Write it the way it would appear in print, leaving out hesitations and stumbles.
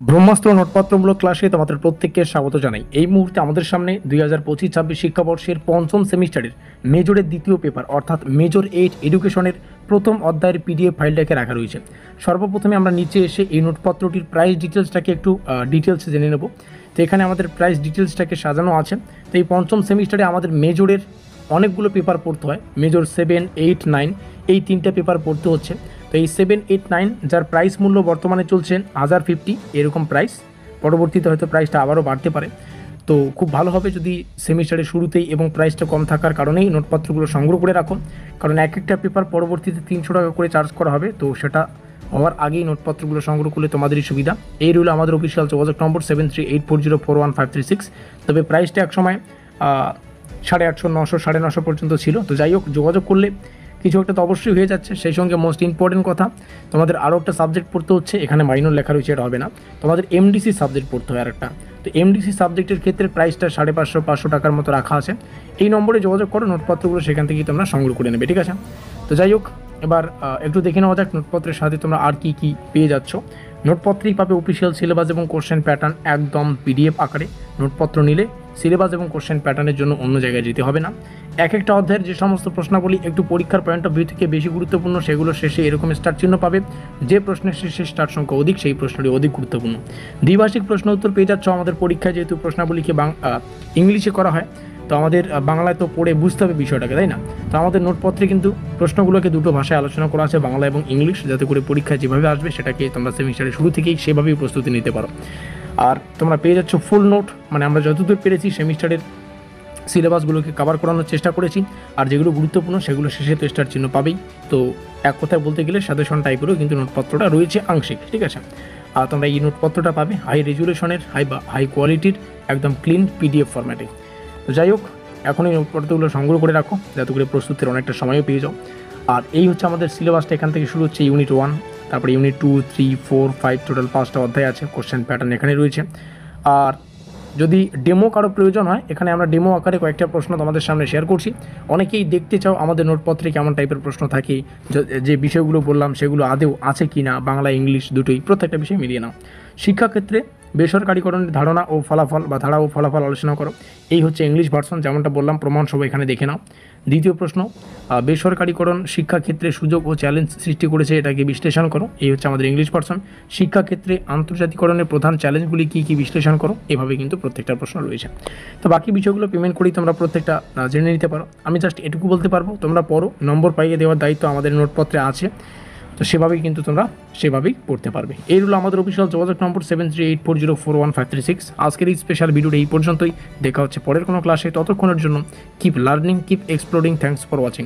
ব্রহ্মাস্ত্র নোটপত্রমূলক ক্লাসে তোমাদের প্রত্যেককে স্বাগত জানাই। এই মুহূর্তে আমাদের সামনে 2025-26 শিক্ষাবর্ষের পঞ্চম সেমিস্টারের মেজরের দ্বিতীয় পেপার অর্থাৎ মেজর 8 এডুকেশনের প্রথম অধ্যায়ের পিডিএফ ফাইলটাকে রাখা রয়েছে। সর্বপ্রথমে আমরা নিচে এসে এই নোটপত্রটির প্রাইস ডিটেলসটাকে একটু ডিটেলসে জেনে নেব। তো এখানে আমাদের প্রাইস ডিটেলসটাকে সাজানো আছে। তো এই পঞ্চম সেমিস্টারে আমাদের মেজরের অনেকগুলো পেপার পড়তে হয়। মেজর 7, 8, 9 এই তিনটে পেপার পড়তে হচ্ছে। তো এই 7, 8, 9 যার প্রাইস মূল্য বর্তমানে চলছে 1050 এরকম প্রাইস, পরবর্তীতে হয়তো প্রাইসটা আবারও বাড়তে পারে। তো খুব ভালো হবে যদি সেমিস্টারের শুরুতেই এবং প্রাইসটা কম থাকার কারণেই নোটপত্রগুলো সংগ্রহ করে রাখো, কারণ এক একটা পেপার পরবর্তীতে 300 টাকা করে চার্জ করা হবে। তো সেটা হওয়ার আগেই নোটপত্রগুলো সংগ্রহ করলে তোমাদেরই সুবিধা। এই রইল আমাদের অফিসিয়াল যোগাযোগ নম্বর 7384041536। তবে প্রাইসটা একসময় 850, 900, 950 পর্যন্ত ছিল। তো যাই হোক, যোগাযোগ করলে কিছু একটা তো অবশ্যই হয়ে যাচ্ছে। সেই সঙ্গে মোস্ট ইম্পর্টেন্ট কথা, তোমাদের আরও একটা সাবজেক্ট পড়তে হচ্ছে। এখানে মাইনর লেখা রয়েছে, এটা হবে না, তোমাদের এমডিসি সাবজেক্ট পড়তে হয় আরেকটা। তো এমডিসি সাবজেক্টের ক্ষেত্রে প্রাইসটা 550, 500 টাকার মতো রাখা আছে। এই নম্বরে যোগাযোগ করো, নোটপত্রগুলো সেখান থেকেই তোমরা সংগ্রহ করে নেবে, ঠিক আছে? তো যাই হোক, এবার একটু দেখে নেওয়া যাক নোটপত্রের সাথে তোমরা আর কি কি পেয়ে যাচ্ছ। নোটপত্রেই পাবে অফিসিয়াল সিলেবাস এবং কোশ্চেন প্যাটার্ন একদম পিডিএফ আকারে। নোটপত্র নিলে সিলেবাস এবং কোশ্চেন প্যাটার্নের জন্য অন্য জায়গায় যেতে হবে না। এক একটা অধ্যায়ের যে সমস্ত প্রশ্নাবলী একটু পরীক্ষার পয়েন্ট অফ ভিউ থেকে বেশি গুরুত্বপূর্ণ, সেগুলো শেষে এরকম স্টার চিহ্ন পাবে। যে প্রশ্নের শেষে স্টার সংখ্যা অধিক, সেই প্রশ্নটি অধিক গুরুত্বপূর্ণ। দ্বিভাষিক প্রশ্ন উত্তর পেয়ে যাচ্ছ আমাদের পরীক্ষায়, যেহেতু প্রশ্নাবলীকে ইংলিশে করা হয়, তো আমাদের বাংলায় তো পড়ে বুঝতে হবে বিষয়টাকে, তাই না? তো আমাদের নোটপত্রে কিন্তু প্রশ্নগুলোকে দুটো ভাষায় আলোচনা করা আছে, বাংলা এবং ইংলিশ, যাতে করে পরীক্ষায় যেভাবে আসবে সেটাকে তোমরা সেমিস্টারের শুরু থেকেই সেভাবেই প্রস্তুতি নিতে পারো। আর তোমরা পেয়ে যাচ্ছ ফুল নোট, মানে আমরা যতদূর পেরেছি সেমিস্টারের সিলেবাসগুলোকে কভার করানোর চেষ্টা করেছি। আর যেগুলো গুরুত্বপূর্ণ সেগুলো শেষে তো স্টার চিহ্ন পাবেই। তো এক কথায় বলতে গেলে সাজেশন টাইপেরও কিন্তু নোটপত্রটা রয়েছে আংশিক, ঠিক আছে? আর তোমরা এই নোটপত্রটা পাবে হাই রেজুলেশনের, হাই কোয়ালিটির, একদম ক্লিন পিডিএফ ফরম্যাটে। তো যাই হোক, এখন এই নোটপত্রগুলো সংগ্রহ করে রাখো, যাতে করে প্রস্তুতির অনেকটা সময়ও পেয়ে যাও। আর এই হচ্ছে আমাদের সিলেবাসটা। এখান থেকে শুরু হচ্ছে ইউনিট 1, তারপরে ইউনিট 2, 3, 4, 5, টোটাল 5টা অধ্যায় আছে। কোশ্চেন প্যাটার্ন এখানে রয়েছে। আর যদি ডেমো কারো প্রয়োজন হয়, এখানে আমরা ডেমো আকারে কয়েকটা প্রশ্ন তোমাদের সামনে শেয়ার করছি। অনেকেই দেখতে চাও আমাদের নোটপত্রে কেমন টাইপের প্রশ্ন থাকে, যে বিষয়গুলো বললাম সেগুলো আদৌ আছে কি না, বাংলা ইংলিশ দুটোই, প্রত্যেকটা বিষয় মিলিয়ে নাও। শিক্ষাক্ষেত্রে বেসরকারিকরণের ধারণা ও ফলাফল বা ধারা ও ফলাফল আলোচনা করো। এই হচ্ছে ইংলিশ ভার্সন, যেমনটা বললাম, প্রমাণ সব এখানে দেখে নাও। দ্বিতীয় প্রশ্ন, বেসরকারিকরণ শিক্ষাক্ষেত্রে সুযোগ ও চ্যালেঞ্জ সৃষ্টি করেছে, এটাকে বিশ্লেষণ করো। এই হচ্ছে আমাদের ইংলিশ ভার্সন। শিক্ষাক্ষেত্রে আন্তর্জাতিকরণের প্রধান চ্যালেঞ্জগুলি কী কী বিশ্লেষণ করো। এভাবে কিন্তু প্রত্যেকটা প্রশ্ন রয়েছে। তো বাকি বিষয়গুলো পেমেন্ট করেই তোমরা প্রত্যেকটা জেনে নিতে পারো। আমি জাস্ট এটুকু বলতে পারবো, তোমরা পড়ো, নম্বর পাইয়ে দেওয়ার দায়িত্ব আমাদের নোটপত্রে আছে। তো সেভাবেই কিন্তু তোমরা সেভাবেই পড়তে পারবে। এই হলো আমাদের অফিসিয়াল যোগাযোগ নম্বর 7384041536। আজকের এই স্পেশাল ভিডিওটা এই পর্যন্তই। দেখা হচ্ছে পরের কোনো ক্লাসে। ততক্ষণের জন্য keep learning, keep exploring. Thanks for watching.